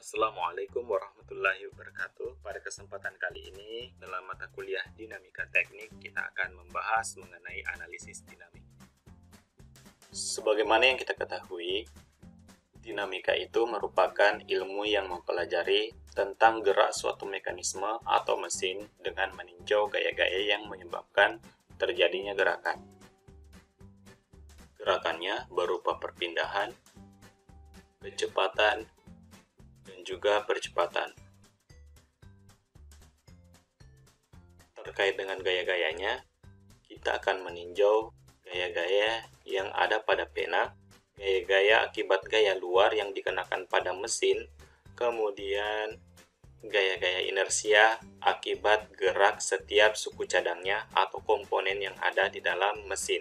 Assalamualaikum warahmatullahi wabarakatuh. Pada kesempatan kali ini, dalam mata kuliah Dinamika Teknik, kita akan membahas mengenai analisis dinamik. Sebagaimana yang kita ketahui, dinamika itu merupakan ilmu yang mempelajari tentang gerak suatu mekanisme atau mesin dengan meninjau gaya-gaya yang menyebabkan terjadinya gerakan. Gerakannya berupa perpindahan, kecepatan, dan juga percepatan. Terkait dengan gaya-gayanya, kita akan meninjau gaya-gaya yang ada pada pena, gaya-gaya akibat gaya luar yang dikenakan pada mesin, kemudian gaya-gaya inersia akibat gerak setiap suku cadangnya atau komponen yang ada di dalam mesin.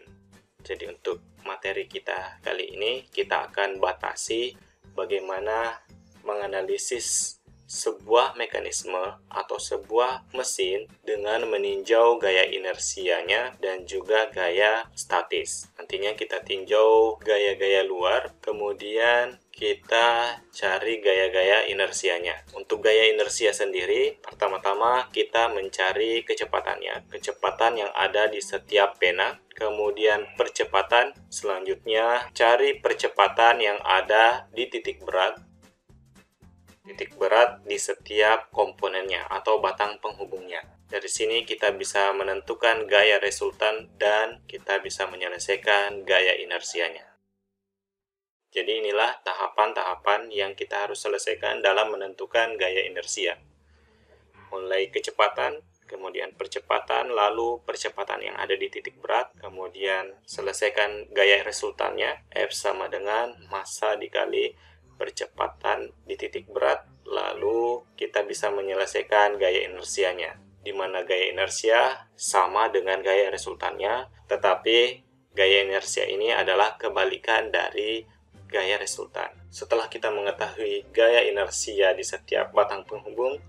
Jadi untuk materi kita kali ini, kita akan batasi bagaimana menganalisis sebuah mekanisme atau sebuah mesin dengan meninjau gaya inersianya dan juga gaya statis. Nantinya kita tinjau gaya-gaya luar, kemudian kita cari gaya-gaya inersianya. Untuk gaya inersia sendiri, pertama-tama kita mencari kecepatannya. Kecepatan yang ada di setiap pena. Kemudian percepatan, selanjutnya cari percepatan yang ada di titik berat di setiap komponennya atau batang penghubungnya. Dari sini kita bisa menentukan gaya resultan dan kita bisa menyelesaikan gaya inersianya. Jadi inilah tahapan-tahapan yang kita harus selesaikan dalam menentukan gaya inersia. Mulai kecepatan, kemudian percepatan, lalu percepatan yang ada di titik berat, kemudian selesaikan gaya resultannya, F sama dengan massa dikali percepatan di titik berat, lalu kita bisa menyelesaikan gaya inersianya, di mana gaya inersia sama dengan gaya resultannya, tetapi gaya inersia ini adalah kebalikan dari gaya resultan. Setelah kita mengetahui gaya inersia di setiap batang penghubung,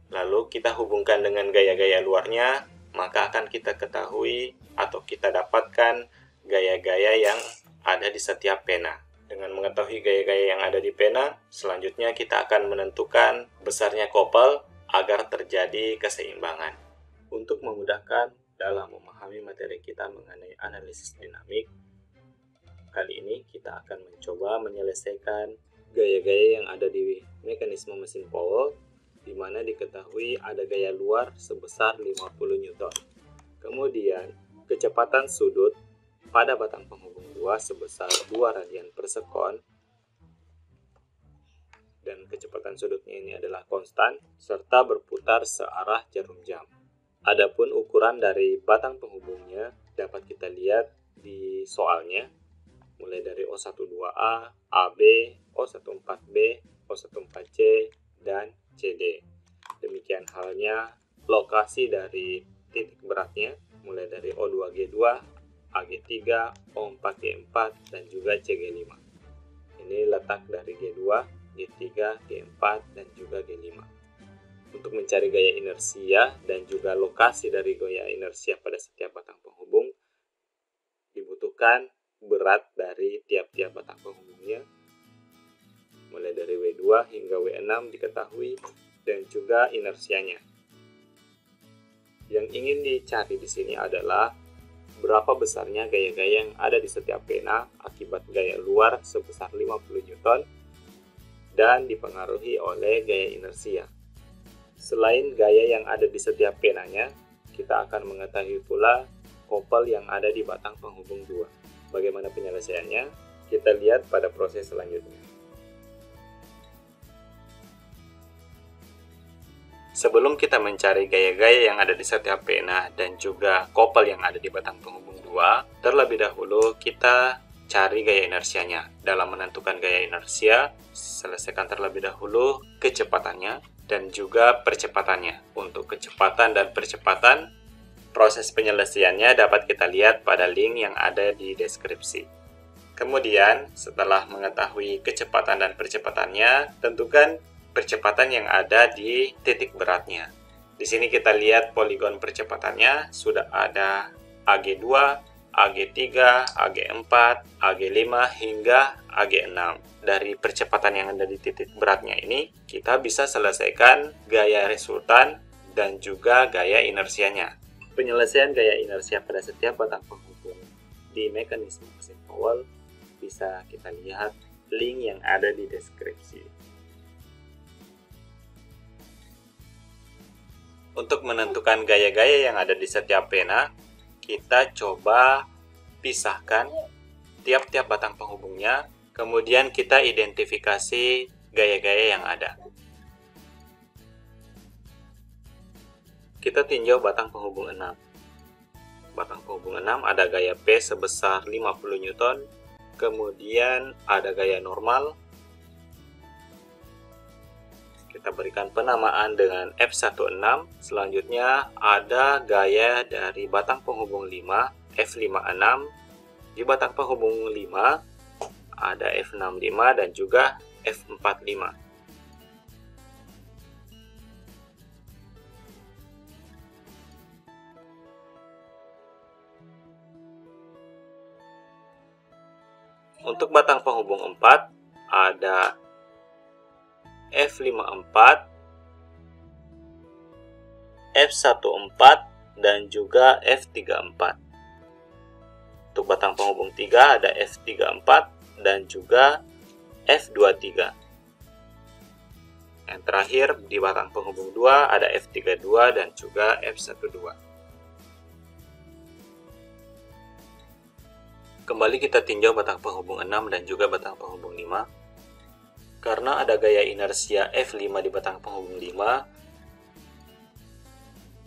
lalu kita hubungkan dengan gaya-gaya luarnya, maka akan kita ketahui atau kita dapatkan gaya-gaya yang ada di setiap pena. Dengan mengetahui gaya-gaya yang ada di pena, selanjutnya kita akan menentukan besarnya kopel agar terjadi keseimbangan. Untuk memudahkan dalam memahami materi kita mengenai analisis dinamik, kali ini kita akan mencoba menyelesaikan gaya-gaya yang ada di mekanisme mesin Powell, di mana diketahui ada gaya luar sebesar 50 Newton. Kemudian, kecepatan sudut pada batang penghubung 2 sebesar 2 radian per sekon, dan kecepatan sudutnya ini adalah konstan, serta berputar searah jarum jam. Adapun ukuran dari batang penghubungnya dapat kita lihat di soalnya, mulai dari O12A, AB, O14B, O14C, dan CD. Demikian halnya lokasi dari titik beratnya, mulai dari O2G2, AG3, O4G4, dan juga CG5. Ini letak dari G2, G3, G4, dan juga G5. Untuk mencari gaya inersia dan juga lokasi dari gaya inersia pada setiap batang penghubung, dibutuhkan berat dari tiap-tiap batang penghubungnya, mulai dari W2 hingga W6 diketahui, dan juga inersianya. Yang ingin dicari di sini adalah berapa besarnya gaya-gaya yang ada di setiap pena akibat gaya luar sebesar 50 Newton dan dipengaruhi oleh gaya inersia. Selain gaya yang ada di setiap penanya, kita akan mengetahui pula kopel yang ada di batang penghubung 2. Bagaimana penyelesaiannya? Kita lihat pada proses selanjutnya. Sebelum kita mencari gaya-gaya yang ada di setiap pena dan juga kopel yang ada di batang penghubung 2, terlebih dahulu kita cari gaya inersianya. Dalam menentukan gaya inersia, selesaikan terlebih dahulu kecepatannya dan juga percepatannya. Untuk kecepatan dan percepatan, proses penyelesaiannya dapat kita lihat pada link yang ada di deskripsi. Kemudian, setelah mengetahui kecepatan dan percepatannya, tentukan percepatan yang ada di titik beratnya. Di sini kita lihat poligon percepatannya sudah ada AG2, AG3, AG4, AG5, hingga AG6. Dari percepatan yang ada di titik beratnya ini, kita bisa selesaikan gaya resultan dan juga gaya inersianya. Penyelesaian gaya inersia pada setiap batang penghubung di mekanisme mesin Powell bisa kita lihat link yang ada di deskripsi. Untuk menentukan gaya-gaya yang ada di setiap pena, kita coba pisahkan tiap-tiap batang penghubungnya, kemudian kita identifikasi gaya-gaya yang ada. Kita tinjau batang penghubung 6. Batang penghubung 6 ada gaya P sebesar 50 Newton, kemudian ada gaya normal. Kita berikan penamaan dengan F16. Selanjutnya ada gaya dari batang penghubung 5, F56. Di batang penghubung 5 ada F65 dan juga F45. Untuk batang penghubung 4 ada F54, F14, dan juga F34. Untuk batang penghubung 3 ada F34 dan juga F23. Yang terakhir di batang penghubung 2 ada F32 dan juga F12. Kembali kita tinjau batang penghubung 6 dan juga batang penghubung 5. Karena ada gaya inersia F5 di batang penghubung 5,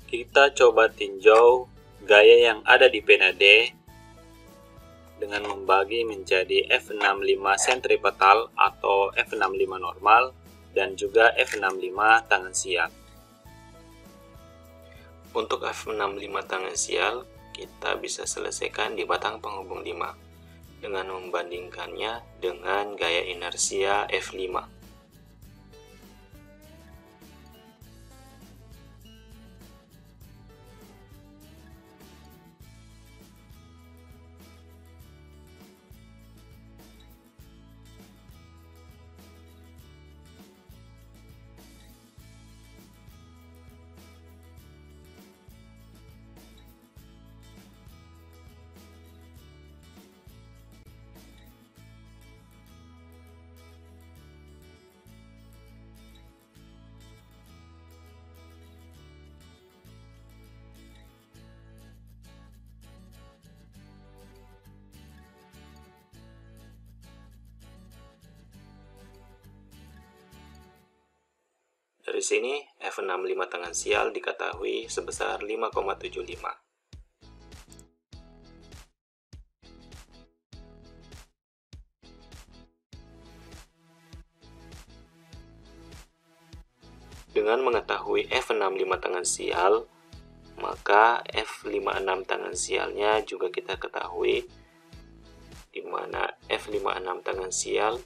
kita coba tinjau gaya yang ada di pena D dengan membagi menjadi F65 sentripetal atau F65 normal dan juga F65 tangan sial. Untuk F65 tangan sial, kita bisa selesaikan di batang penghubung 5 dengan membandingkannya dengan gaya inersia F5. Dari sini, F65 tangan sial diketahui sebesar 5,75. Dengan mengetahui F65 tangan sial, maka F56 tangan sialnya juga kita ketahui, di mana F56 tangan sial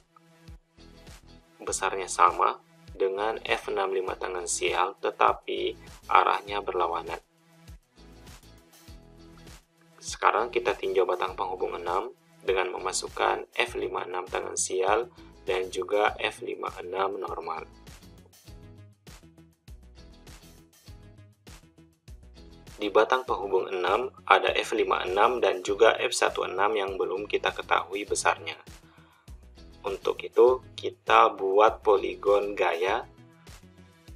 besarnya sama dengan F65 tangan sial, tetapi arahnya berlawanan. Sekarang kita tinjau batang penghubung 6 dengan memasukkan F56 tangan sial dan juga F56 normal. Di batang penghubung 6 ada F56 dan juga F16 yang belum kita ketahui besarnya. Untuk itu, kita buat poligon gaya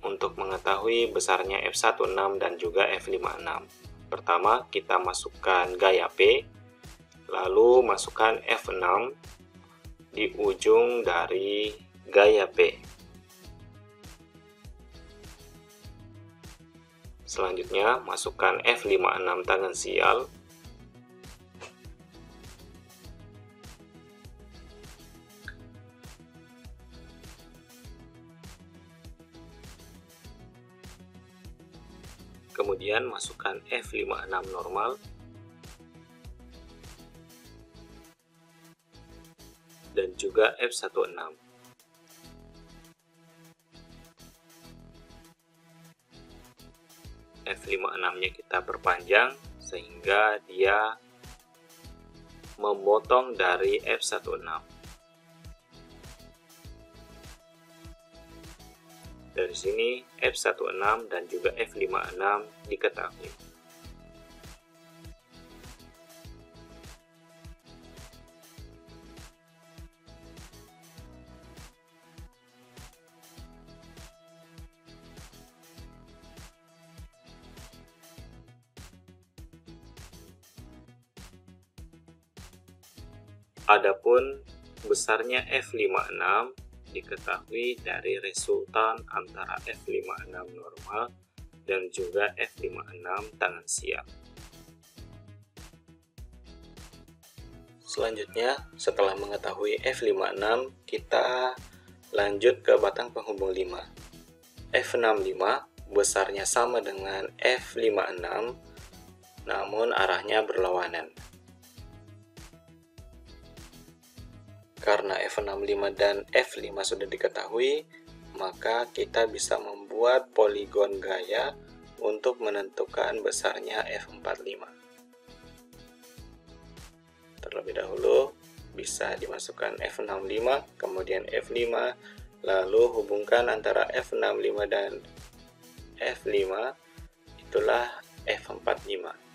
untuk mengetahui besarnya F16 dan juga F56. Pertama, kita masukkan gaya P, lalu masukkan F6 di ujung dari gaya P. Selanjutnya, masukkan F56 tangan sial. Kemudian masukkan F56 normal dan juga F16. F56-nya kita perpanjang sehingga dia memotong dari F16. Dari sini F16 dan juga F56 diketahui. Adapun besarnya F56 diketahui dari resultan antara F56 normal dan juga F56 tangan siap. Selanjutnya, setelah mengetahui F56, kita lanjut ke batang penghubung 5. F65 besarnya sama dengan F56, namun arahnya berlawanan. Karena F65 dan F5 sudah diketahui, maka kita bisa membuat poligon gaya untuk menentukan besarnya F45. Terlebih dahulu, bisa dimasukkan F65, kemudian F5, lalu hubungkan antara F65 dan F5, itulah F45.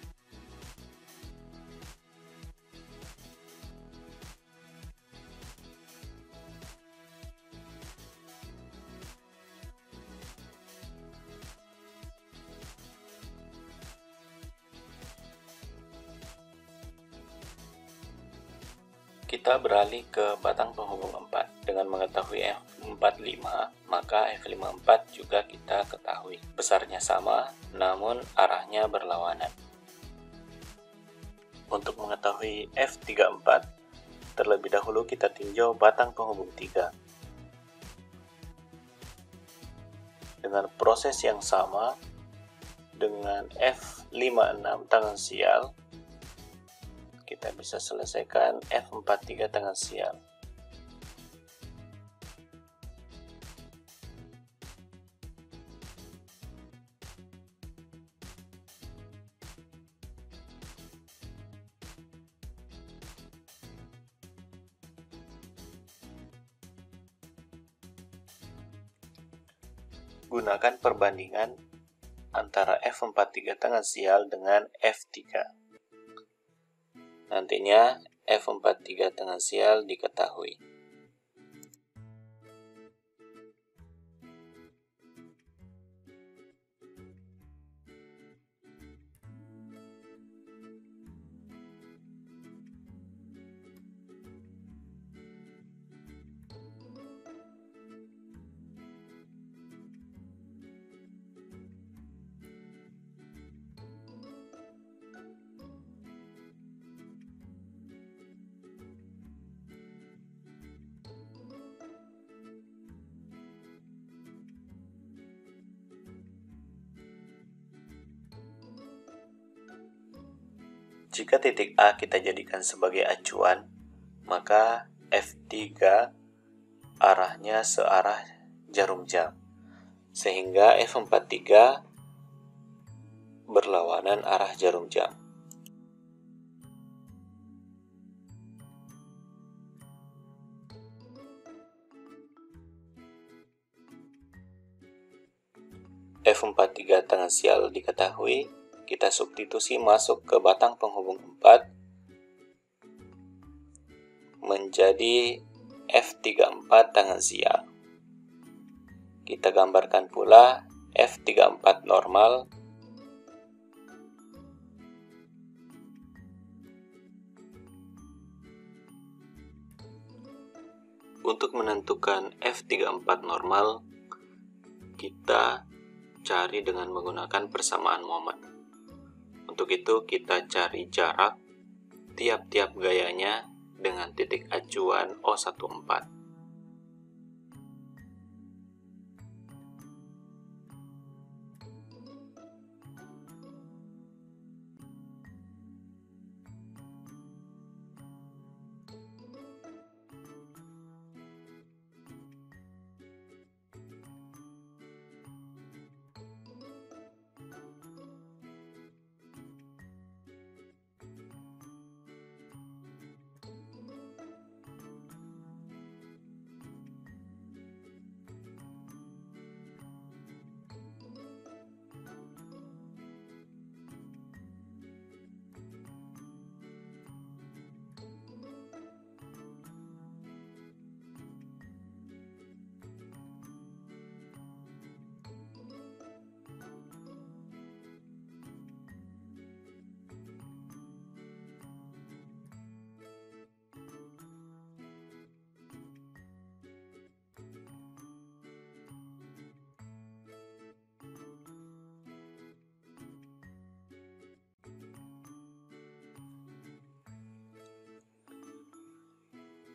Kita beralih ke batang penghubung 4. Dengan mengetahui F45, maka F54 juga kita ketahui. Besarnya sama, namun arahnya berlawanan. Untuk mengetahui F34, terlebih dahulu kita tinjau batang penghubung 3. Dengan proses yang sama, dengan F56 tangan sial, kita bisa selesaikan F43 tangan sial. Gunakan perbandingan antara F43 tangan sial dengan F3. Nantinya F43 tangan sial diketahui. Jika titik A kita jadikan sebagai acuan, maka F3 arahnya searah jarum jam, sehingga F43 berlawanan arah jarum jam. F43 tangan sial diketahui, kita substitusi masuk ke batang penghubung 4 menjadi F34 tangan sial. Kita gambarkan pula F34 normal untuk menentukan F34 normal. Kita cari dengan menggunakan persamaan momen. Untuk itu kita cari jarak tiap-tiap gayanya dengan titik acuan O14.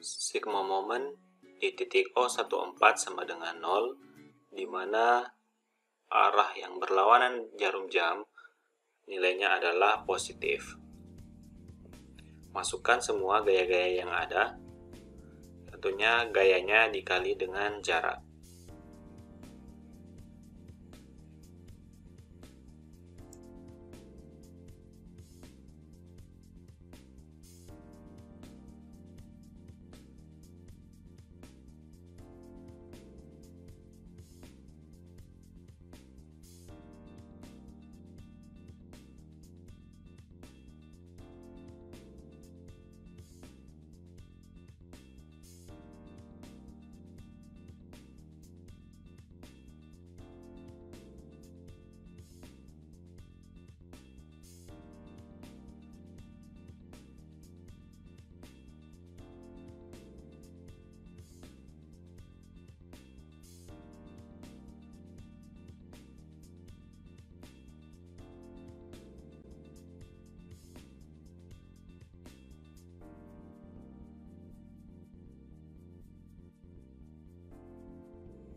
sigma moment di titik O14 sama dengan 0, di mana arah yang berlawanan jarum jam nilainya adalah positif. Masukkan semua gaya-gaya yang ada, tentunya gayanya dikali dengan jarak.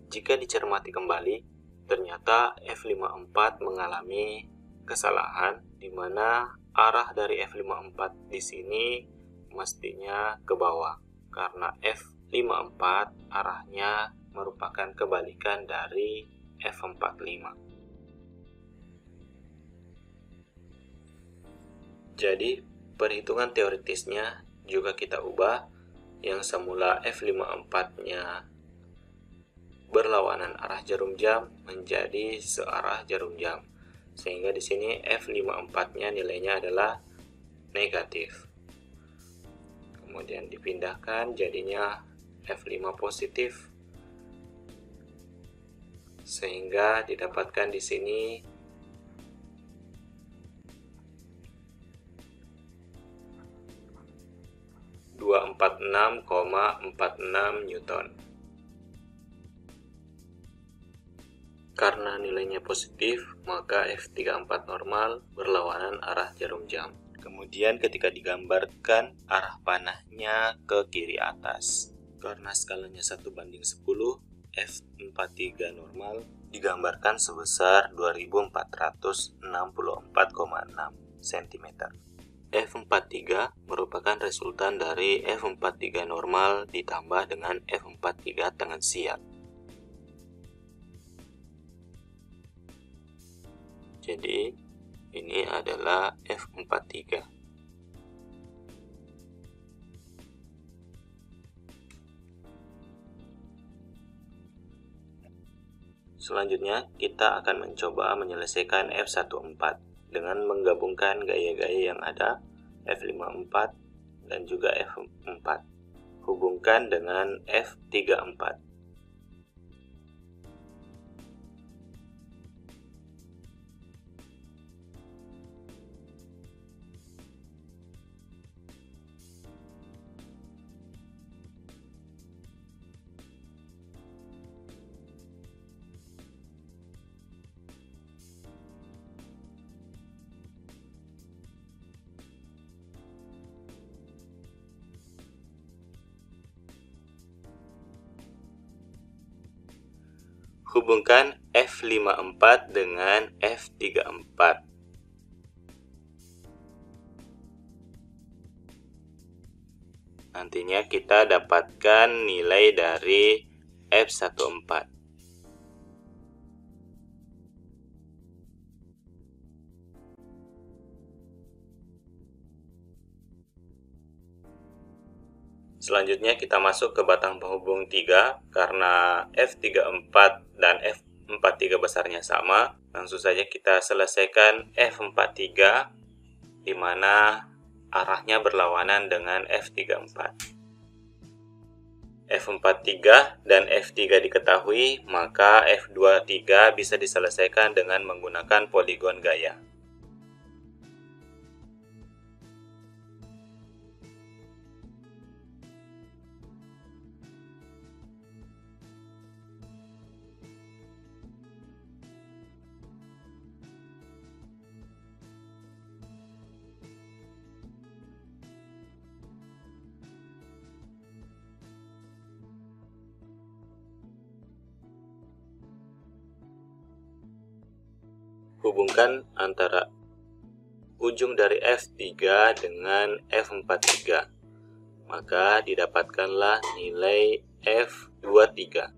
Jika dicermati kembali, ternyata F54 mengalami kesalahan di mana arah dari F54 di sini mestinya ke bawah, karena F54 arahnya merupakan kebalikan dari F45. Jadi, perhitungan teoritisnya juga kita ubah, yang semula F54-nya berlawanan arah jarum jam menjadi searah jarum jam. Sehingga di sini F54-nya nilainya adalah negatif. Kemudian dipindahkan jadinya F5 positif. Sehingga didapatkan di sini 246,46 Newton. Karena nilainya positif, maka F34 normal berlawanan arah jarum jam. Kemudian ketika digambarkan, arah panahnya ke kiri atas. Karena skalanya 1:10, F43 normal digambarkan sebesar 2464,6 cm. F43 merupakan resultan dari F43 normal ditambah dengan F43 tangensial. Jadi, ini adalah F43. Selanjutnya, kita akan mencoba menyelesaikan F14 dengan menggabungkan gaya-gaya yang ada, F54 dan juga F4. Hubungkan dengan F34. Hubungkan F54 dengan F34. Nantinya kita dapatkan nilai dari F14. Selanjutnya kita masuk ke batang penghubung 3, karena F34 dan F43 besarnya sama. Langsung saja kita selesaikan F43, di mana arahnya berlawanan dengan F34. F43 dan F3 diketahui, maka F23 bisa diselesaikan dengan menggunakan poligon gaya. Hubungkan antara ujung dari F3 dengan F43. Maka didapatkanlah nilai F23.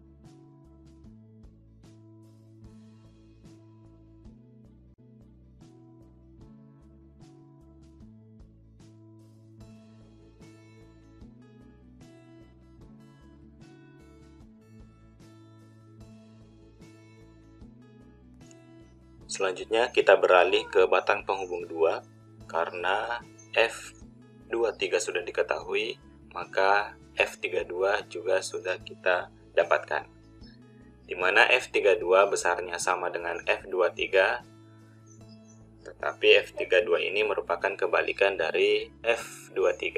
Selanjutnya kita beralih ke batang penghubung 2. Karena F23 sudah diketahui, maka F32 juga sudah kita dapatkan. Di mana F32 besarnya sama dengan F23, tetapi F32 ini merupakan kebalikan dari F23.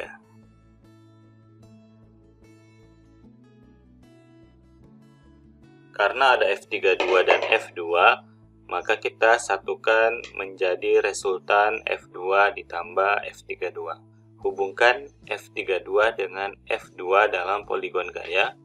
Karena ada F32 dan F2, maka kita satukan menjadi resultan F2 ditambah F32. Hubungkan F32 dengan F2 dalam poligon gaya.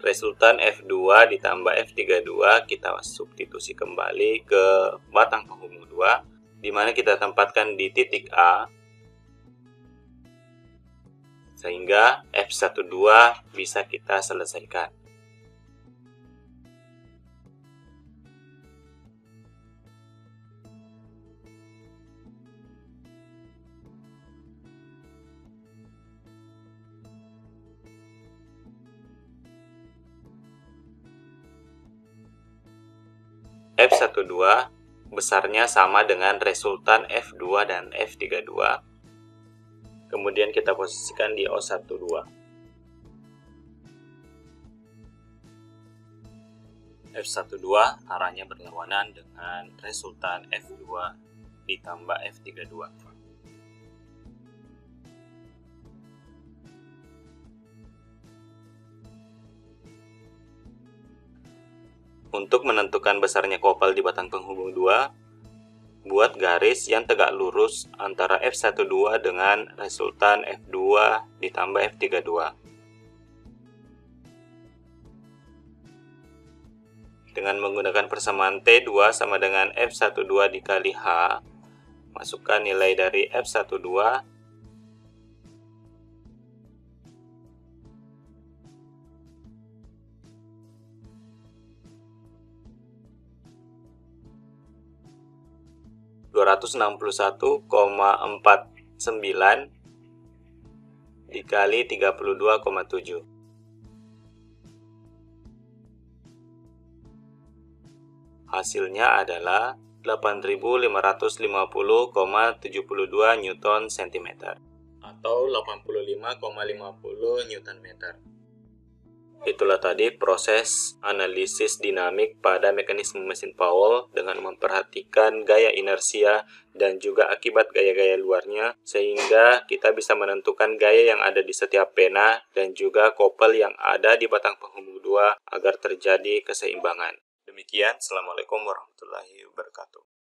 Resultan F2 ditambah F32 kita substitusi kembali ke batang penghubung 2, di mana kita tempatkan di titik A, sehingga F12 bisa kita selesaikan. F12 besarnya sama dengan resultan F2 dan F32. Kemudian kita posisikan di O12. F12 arahnya berlawanan dengan resultan F2 ditambah F32. Untuk menentukan besarnya kopel di batang penghubung 2, buat garis yang tegak lurus antara F12 dengan resultan F2 ditambah F32. Dengan menggunakan persamaan T2 sama dengan F12 dikali H, masukkan nilai dari F12 261,49 dikali 32,7. Hasilnya adalah 8.550,72 Newton cm atau 85,50 Newton meter. Itulah tadi proses analisis dinamik pada mekanisme mesin Powell dengan memperhatikan gaya inersia dan juga akibat gaya-gaya luarnya, sehingga kita bisa menentukan gaya yang ada di setiap pena dan juga kopel yang ada di batang penghubung 2 agar terjadi keseimbangan. Demikian, Assalamualaikum warahmatullahi wabarakatuh.